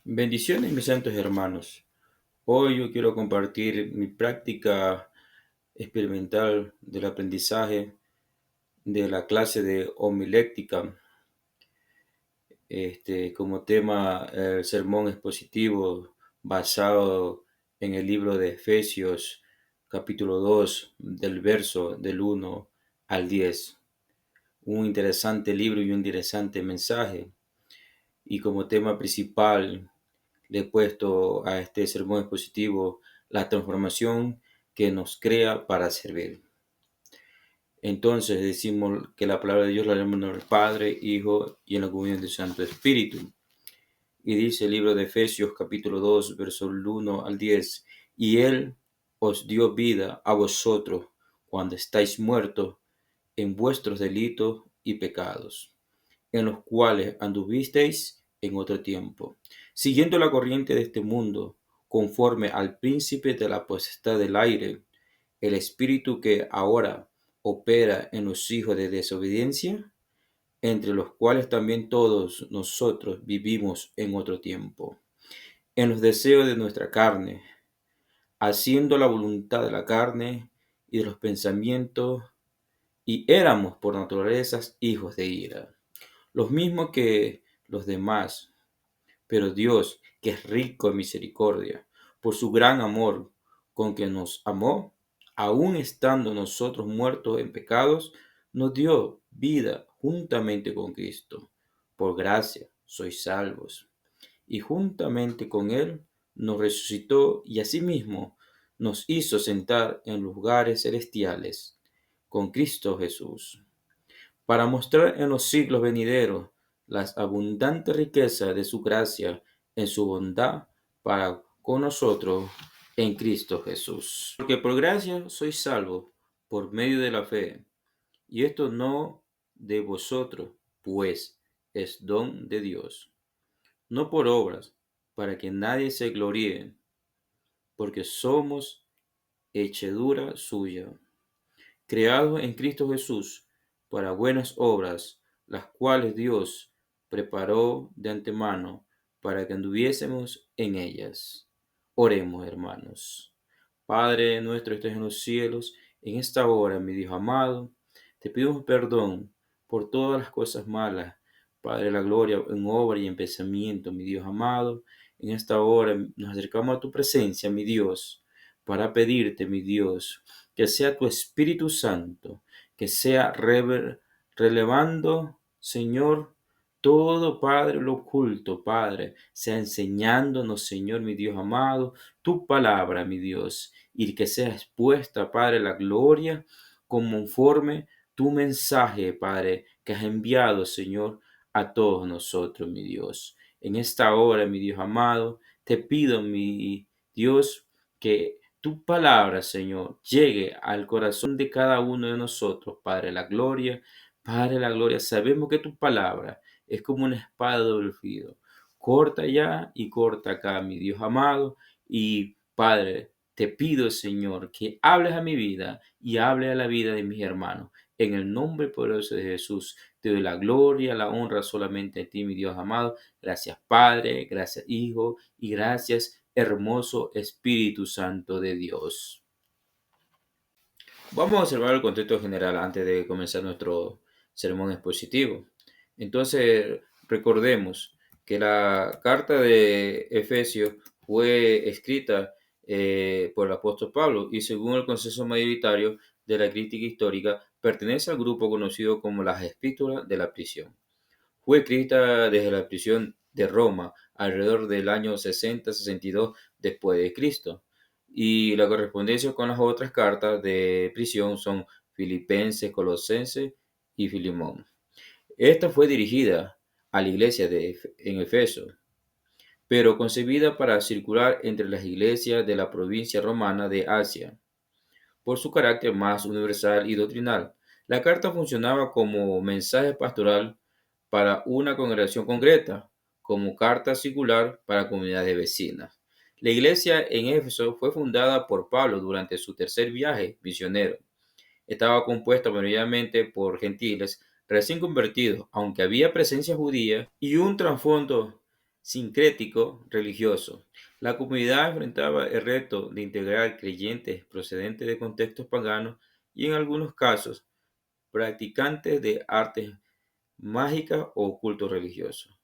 Bendiciones, mis santos hermanos. Hoy yo quiero compartir mi práctica experimental del aprendizaje de la clase de homilética, como tema el sermón expositivo basado en el libro de Efesios, capítulo 2, del verso del 1 al 10. Un interesante libro y un interesante mensaje. Y como tema principal le he puesto a este sermón expositivo la transformación que nos crea para servir. Entonces decimos que la palabra de Dios la leemos en nombre del Padre, Hijo y en la comunión del Santo Espíritu. Y dice el libro de Efesios capítulo 2, versos 1 al 10, y Él os dio vida a vosotros cuando estáis muertos en vuestros delitos y pecados, en los cuales anduvisteis en otro tiempo, siguiendo la corriente de este mundo, conforme al príncipe de la potestad del aire, el espíritu que ahora opera en los hijos de desobediencia, entre los cuales también todos nosotros vivimos en otro tiempo, en los deseos de nuestra carne, haciendo la voluntad de la carne y de los pensamientos, y éramos por naturaleza hijos de ira, los mismos que los demás. Pero Dios, que es rico en misericordia, por su gran amor con que nos amó, aun estando nosotros muertos en pecados, nos dio vida juntamente con Cristo. Por gracia sois salvos. Y juntamente con Él nos resucitó y asimismo nos hizo sentar en lugares celestiales con Cristo Jesús, para mostrar en los siglos venideros las abundantes riquezas de su gracia en su bondad para con nosotros en Cristo Jesús. Porque por gracia sois salvos por medio de la fe, y esto no de vosotros, pues es don de Dios, no por obras, para que nadie se gloríe, porque somos hechedura suya, creados en Cristo Jesús para buenas obras, las cuales Dios preparó de antemano para que anduviésemos en ellas. Oremos, hermanos. Padre nuestro que estás en los cielos, en esta hora, mi Dios amado, te pido perdón por todas las cosas malas, Padre de la gloria, en obra y en pensamiento, mi Dios amado. En esta hora nos acercamos a tu presencia, mi Dios, para pedirte, mi Dios, que sea tu Espíritu Santo, que sea relevando, Señor, todo, Padre, lo oculto, Padre, sea enseñándonos, Señor, mi Dios amado, tu palabra, mi Dios, y que sea expuesta, Padre, la gloria conforme tu mensaje, Padre, que has enviado, Señor, a todos nosotros, mi Dios. En esta hora, mi Dios amado, te pido, mi Dios, que tu palabra, Señor, llegue al corazón de cada uno de nosotros, Padre, la gloria. Padre, la gloria, sabemos que tu palabra es como una espada de doble filo. Corta allá y corta acá, mi Dios amado. Y Padre, te pido, Señor, que hables a mi vida y hable a la vida de mis hermanos. En el nombre poderoso de Jesús, te doy la gloria, la honra solamente a ti, mi Dios amado. Gracias, Padre, gracias, Hijo, y gracias, hermoso Espíritu Santo de Dios. Vamos a observar el contexto general antes de comenzar nuestro sermón expositivo. Entonces, recordemos que la carta de Efesios fue escrita por el apóstol Pablo y según el consenso mayoritario de la crítica histórica, pertenece al grupo conocido como las epístolas de la prisión. Fue escrita desde la prisión de Roma alrededor del año 60-62 después de Cristo. Y la correspondencia con las otras cartas de prisión son Filipenses, Colosenses y Filemón. Esta fue dirigida a la iglesia en Efeso, pero concebida para circular entre las iglesias de la provincia romana de Asia. Por su carácter más universal y doctrinal, la carta funcionaba como mensaje pastoral para una congregación concreta, como carta circular para comunidades vecinas. La iglesia en Éfeso fue fundada por Pablo durante su tercer viaje misionero. Estaba compuesta mayoritariamente por gentiles recién convertidos, aunque había presencia judía y un trasfondo sincrético religioso. La comunidad enfrentaba el reto de integrar creyentes procedentes de contextos paganos y en algunos casos practicantes de artes mágicas o cultos religiosos.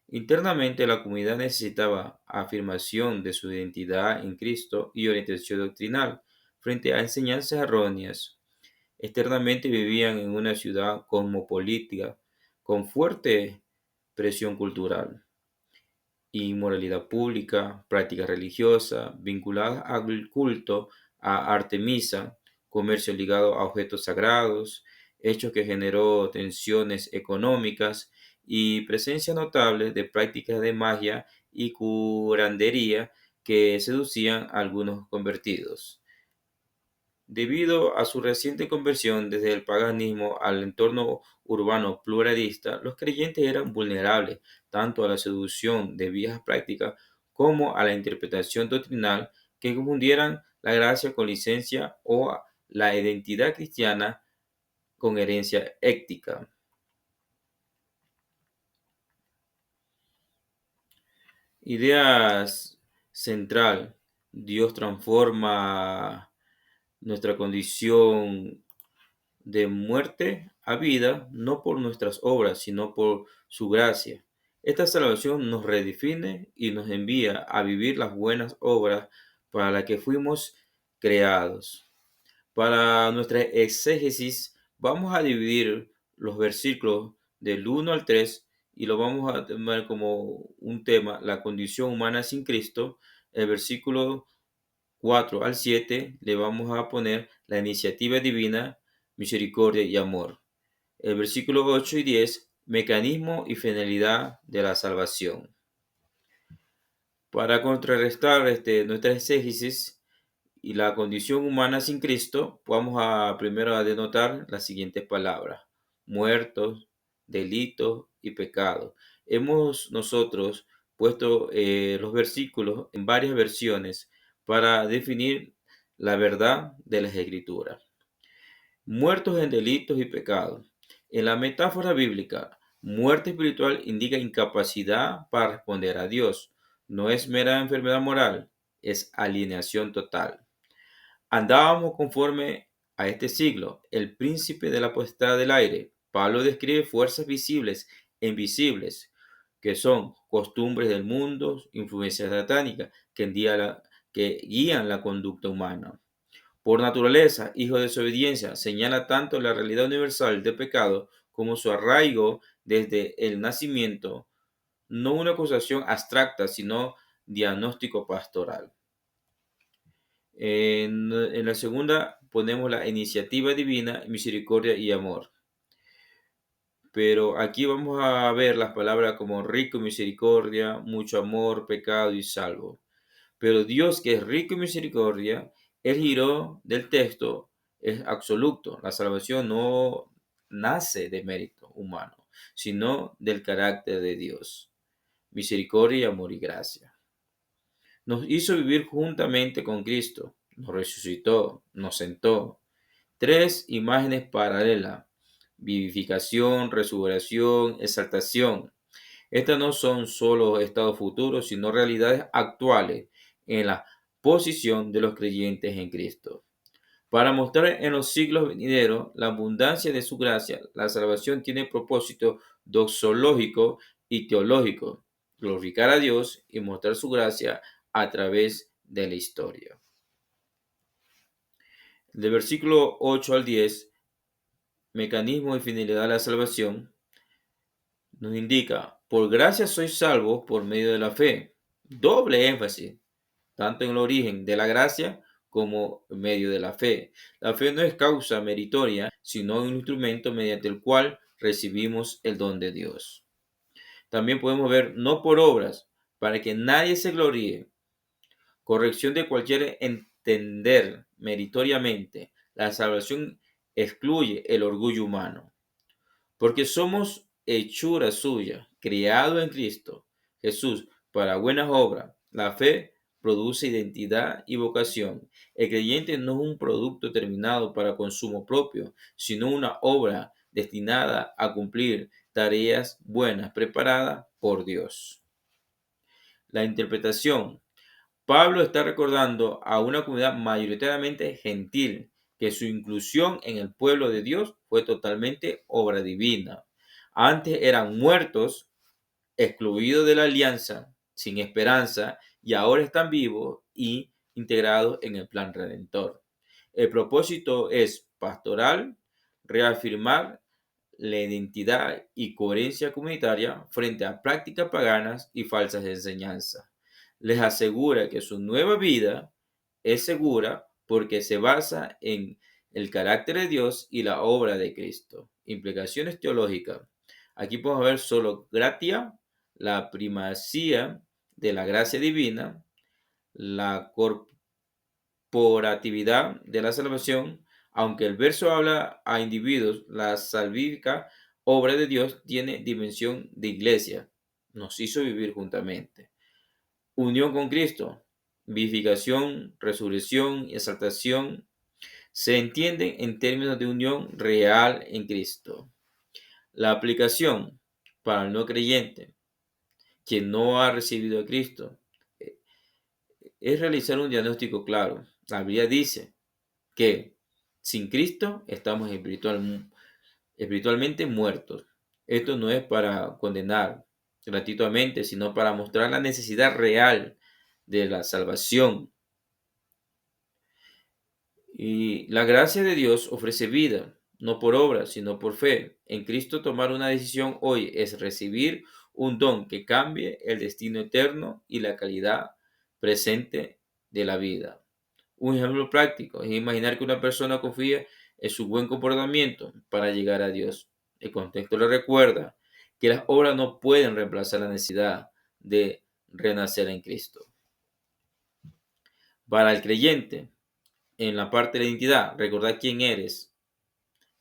Internamente, la comunidad necesitaba afirmación de su identidad en Cristo y orientación doctrinal frente a enseñanzas erróneas. Externamente vivían en una ciudad cosmopolita con fuerte presión cultural, inmoralidad pública, prácticas religiosas vinculadas al culto a Artemisa, comercio ligado a objetos sagrados, hechos que generó tensiones económicas y presencia notable de prácticas de magia y curandería que seducían a algunos convertidos. Debido a su reciente conversión desde el paganismo al entorno urbano pluralista, los creyentes eran vulnerables tanto a la seducción de viejas prácticas como a la interpretación doctrinal que confundieran la gracia con licencia o la identidad cristiana con herencia ética. Ideas central. Dios transforma nuestra condición de muerte a vida, no por nuestras obras, sino por su gracia. Esta salvación nos redefine y nos envía a vivir las buenas obras para las que fuimos creados. Para nuestra exégesis, vamos a dividir los versículos del 1 al 3 y lo vamos a tomar como un tema, la condición humana sin Cristo. El versículo 4 al 7 le vamos a poner la iniciativa divina, misericordia y amor. El versículo 8 y 10, mecanismo y finalidad de la salvación. Para contrarrestar nuestra exégesis y la condición humana sin Cristo, vamos a primero a denotar las siguientes palabras: muertos, delitos y pecados. Hemos nosotros puesto los versículos en varias versiones para definir la verdad de las Escrituras. Muertos en delitos y pecados. En la metáfora bíblica, muerte espiritual indica incapacidad para responder a Dios. No es mera enfermedad moral, es alienación total. Andábamos conforme a este siglo, el príncipe de la potestad del aire. Pablo describe fuerzas visibles e invisibles, que son costumbres del mundo, influencias satánicas, que guían la conducta humana. Por naturaleza, hijo de desobediencia, señala tanto la realidad universal del pecado como su arraigo desde el nacimiento, no una acusación abstracta, sino diagnóstico pastoral. En la segunda ponemos la iniciativa divina, misericordia y amor. Pero aquí vamos a ver las palabras como rico en misericordia, mucho amor, pecado y salvo. Pero Dios, que es rico en misericordia, el giro del texto es absoluto. La salvación no nace de mérito humano, sino del carácter de Dios. Misericordia, amor y gracia. Nos hizo vivir juntamente con Cristo, nos resucitó, nos sentó. Tres imágenes paralelas: vivificación, resurrección, exaltación. Estas no son solo estados futuros, sino realidades actuales en la posición de los creyentes en Cristo. Para mostrar en los siglos venideros la abundancia de su gracia, la salvación tiene propósito doxológico y teológico: glorificar a Dios y mostrar su gracia a través de la historia. Del versículo 8 al 10, mecanismo y finalidad de la salvación, nos indica: por gracia sois salvos por medio de la fe. Doble énfasis, tanto en el origen de la gracia como en medio de la fe. La fe no es causa meritoria, sino un instrumento mediante el cual recibimos el don de Dios. También podemos ver no por obras, para que nadie se gloríe. Corrección de cualquier entender meritoriamente. La salvación excluye el orgullo humano, porque somos hechura suya, criado en Cristo Jesús para buenas obras. La fe produce identidad y vocación. El creyente no es un producto terminado para consumo propio, sino una obra destinada a cumplir tareas buenas preparadas por Dios. La interpretación. Pablo está recordando a una comunidad mayoritariamente gentil que su inclusión en el pueblo de Dios fue totalmente obra divina. Antes eran muertos, excluidos de la alianza, sin esperanza, y ahora están vivos y integrados en el plan redentor. El propósito es pastoral, reafirmar la identidad y coherencia comunitaria frente a prácticas paganas y falsas enseñanzas. Les asegura que su nueva vida es segura porque se basa en el carácter de Dios y la obra de Cristo. Implicaciones teológicas. Aquí podemos ver solo gratia, la primacía de la gracia divina, la corporatividad de la salvación. Aunque el verso habla a individuos, la salvífica obra de Dios tiene dimensión de iglesia. Nos hizo vivir juntamente. Unión con Cristo, vivificación, resurrección y exaltación se entienden en términos de unión real en Cristo. La aplicación para el no creyente, quien no ha recibido a Cristo, es realizar un diagnóstico claro. La Biblia dice que sin Cristo estamos espiritualmente muertos. Esto no es para condenar gratuitamente, sino para mostrar la necesidad real de la salvación. Y la gracia de Dios ofrece vida, no por obra, sino por fe. En Cristo tomar una decisión hoy es recibir un don que cambie el destino eterno y la calidad presente de la vida. Un ejemplo práctico es imaginar que una persona confía en su buen comportamiento para llegar a Dios. El contexto le recuerda que las obras no pueden reemplazar la necesidad de renacer en Cristo. Para el creyente, en la parte de la identidad, recordar quién eres,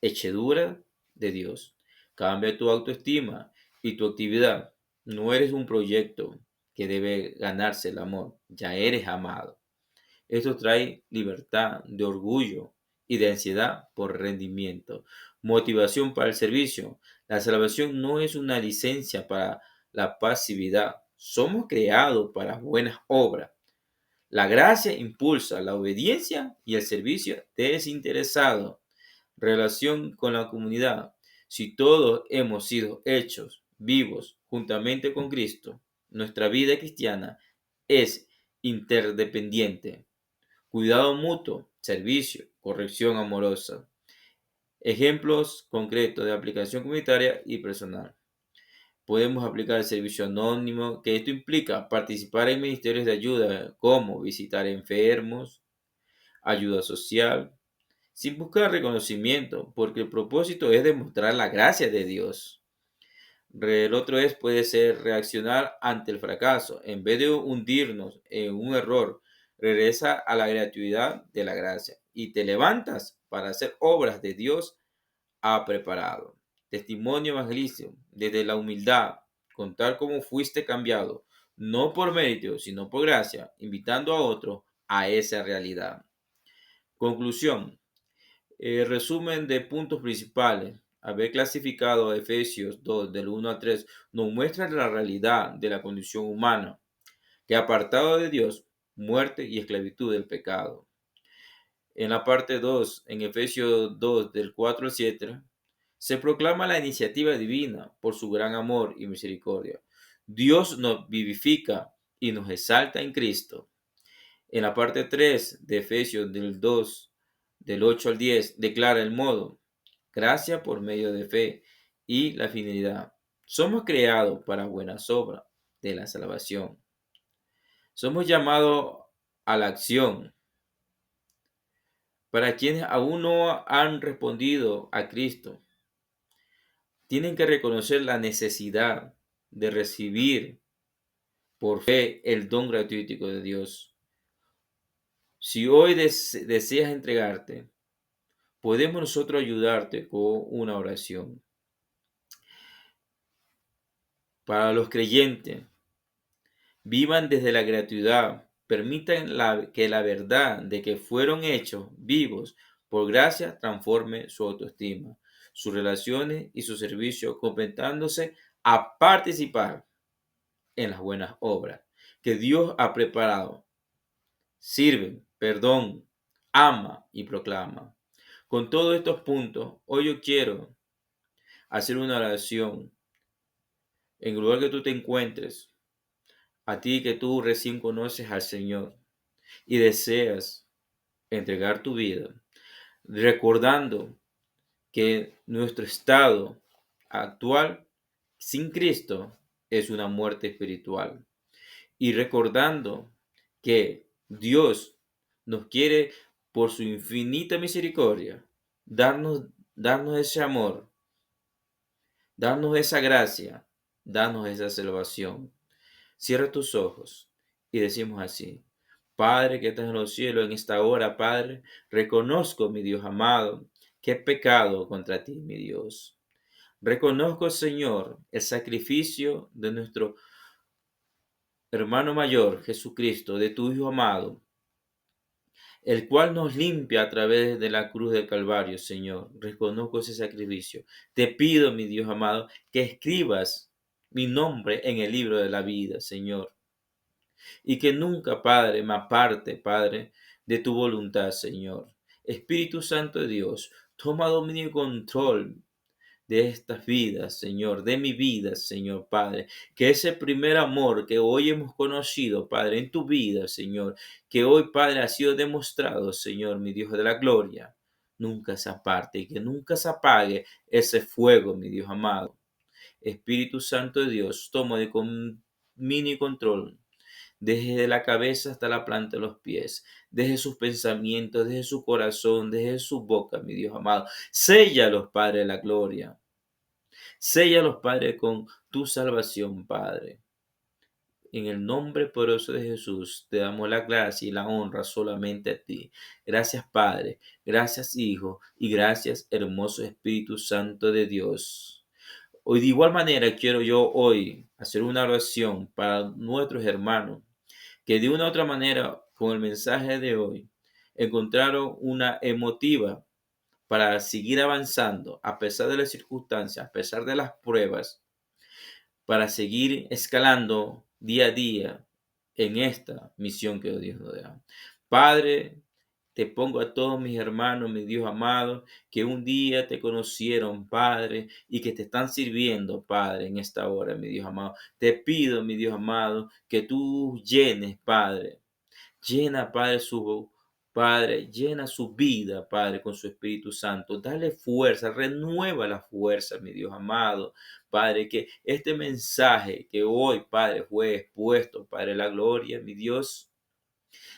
hechedura de Dios. Cambia tu autoestima y tu actividad. No eres un proyecto que debe ganarse el amor, ya eres amado. Esto trae libertad de orgullo y de ansiedad por rendimiento. Motivación para el servicio. La salvación no es una licencia para la pasividad. Somos creados para buenas obras. La gracia impulsa la obediencia y el servicio desinteresado. Relación con la comunidad. Si todos hemos sido hechos vivos juntamente con Cristo, nuestra vida cristiana es interdependiente. Cuidado mutuo, servicio, corrección amorosa. Ejemplos concretos de aplicación comunitaria y personal. Podemos aplicar el servicio anónimo, que esto implica participar en ministerios de ayuda como visitar enfermos, ayuda social, sin buscar reconocimiento, porque el propósito es demostrar la gracia de Dios. El otro puede ser reaccionar ante el fracaso. En vez de hundirnos en un error, regresa a la gratuidad de la gracia y te levantas para hacer obras de Dios ha preparado. Testimonio evangelístico desde la humildad, contar cómo fuiste cambiado, no por mérito, sino por gracia, invitando a otros a esa realidad. Conclusión. Resumen de puntos principales. Haber clasificado a Efesios 2 del 1 al 3 nos muestra la realidad de la condición humana, que apartado de Dios, muerte y esclavitud del pecado. En la parte 2, en Efesios 2 del 4 al 7, se proclama la iniciativa divina por su gran amor y misericordia. Dios nos vivifica y nos exalta en Cristo. En la parte 3 de Efesios del 2, del 8 al 10, declara el modo, gracia por medio de fe y la finalidad. Somos creados para buenas obras de la salvación. Somos llamados a la acción. Para quienes aún no han respondido a Cristo, tienen que reconocer la necesidad de recibir por fe el don gratuito de Dios. Si hoy deseas entregarte, podemos nosotros ayudarte con una oración. Para los creyentes, vivan desde la gratuidad, permitan que la verdad de que fueron hechos vivos por gracia transforme su autoestima, sus relaciones y su servicio, completándose a participar en las buenas obras. que Dios ha preparado. Sirve, perdón, ama y proclama. Con todos estos puntos, hoy yo quiero hacer una oración en el lugar que tú te encuentres, a ti que tú recién conoces al Señor y deseas entregar tu vida, recordando que nuestro estado actual sin Cristo es una muerte espiritual. Y recordando que Dios nos quiere por su infinita misericordia darnos, darnos ese amor, darnos esa gracia, darnos esa salvación. Cierra tus ojos y decimos así: Padre que estás en los cielos, en esta hora, Padre, reconozco, mi Dios amado, que he pecado contra ti, mi Dios. Reconozco, Señor, el sacrificio de nuestro hermano mayor, Jesucristo, de tu Hijo amado, el cual nos limpia a través de la cruz del Calvario, Señor. Reconozco ese sacrificio. Te pido, mi Dios amado, que escribas mi nombre en el libro de la vida, Señor. Y que nunca, Padre, me aparte, Padre, de tu voluntad, Señor. Espíritu Santo de Dios, toma dominio y control de estas vidas, Señor, de mi vida, Señor Padre, que ese primer amor que hoy hemos conocido, Padre, en tu vida, Señor, que hoy, Padre, ha sido demostrado, Señor, mi Dios de la gloria, nunca se aparte y que nunca se apague ese fuego, mi Dios amado. Espíritu Santo de Dios, toma de dominio y control desde la cabeza hasta la planta de los pies, desde sus pensamientos, desde su corazón, desde su boca, mi Dios amado. Séllalos, Padre de la gloria. Séllalos, Padre, con tu salvación, Padre. En el nombre poderoso de Jesús, te damos la gracia y la honra solamente a ti. Gracias, Padre. Gracias, Hijo. Y gracias, hermoso Espíritu Santo de Dios. Hoy, de igual manera, quiero yo hoy hacer una oración para nuestros hermanos que de una u otra manera, con el mensaje de hoy, encontraron una emotiva para seguir avanzando a pesar de las circunstancias, a pesar de las pruebas, para seguir escalando día a día en esta misión que Dios nos da. Padre, te pongo a todos mis hermanos, mi Dios amado, que un día te conocieron, Padre, y que te están sirviendo, Padre, en esta hora, mi Dios amado. Te pido, mi Dios amado, que tú llenes, Padre. Llena, Padre, llena su vida, Padre, con su Espíritu Santo. Dale fuerza, renueva la fuerza, mi Dios amado. Padre, que este mensaje que hoy, Padre, fue expuesto, Padre, la gloria, mi Dios,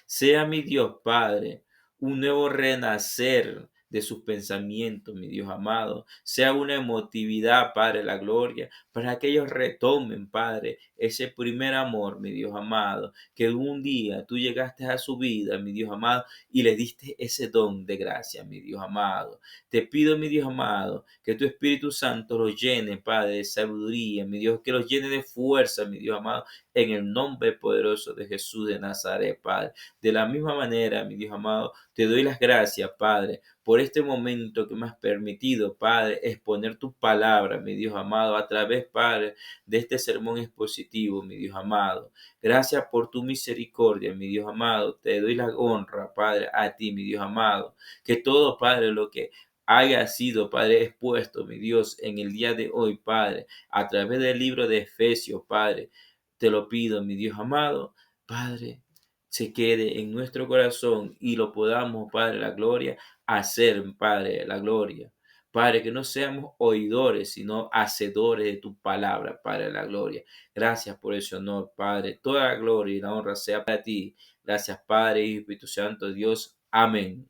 sea mi Dios, Padre, un nuevo renacer de sus pensamientos, mi Dios amado. Sea una emotividad, Padre, la gloria, para que ellos retomen, Padre, ese primer amor, mi Dios amado, que un día tú llegaste a su vida, mi Dios amado, y le diste ese don de gracia, mi Dios amado. Te pido, mi Dios amado, que tu Espíritu Santo los llene, Padre, de sabiduría, mi Dios, que los llene de fuerza, mi Dios amado, en el nombre poderoso de Jesús de Nazaret, Padre. De la misma manera, mi Dios amado, te doy las gracias, Padre, por este momento que me has permitido, Padre, exponer tu palabra, mi Dios amado, a través, Padre, de este sermón expositivo, mi Dios amado. Gracias por tu misericordia, mi Dios amado. Te doy la honra, Padre, a ti, mi Dios amado. Que todo, Padre, lo que haya sido, Padre, expuesto, mi Dios, en el día de hoy, Padre, a través del libro de Efesios, Padre, te lo pido, mi Dios amado, Padre, se quede en nuestro corazón y lo podamos, Padre, la gloria, hacer, Padre, la gloria. Padre, que no seamos oidores, sino hacedores de tu palabra, Padre, la gloria. Gracias por ese honor, Padre. Toda la gloria y la honra sea para ti. Gracias, Padre y Espíritu Santo, Dios. Amén.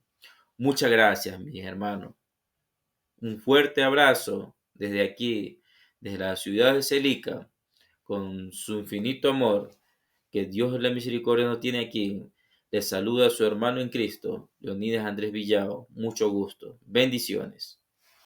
Muchas gracias, mis hermanos. Un fuerte abrazo desde aquí, desde la ciudad de Celica, con su infinito amor. Que Dios la misericordia no tiene aquí. Les saluda a su hermano en Cristo, Leonidas Andrés Villao. Mucho gusto. Bendiciones.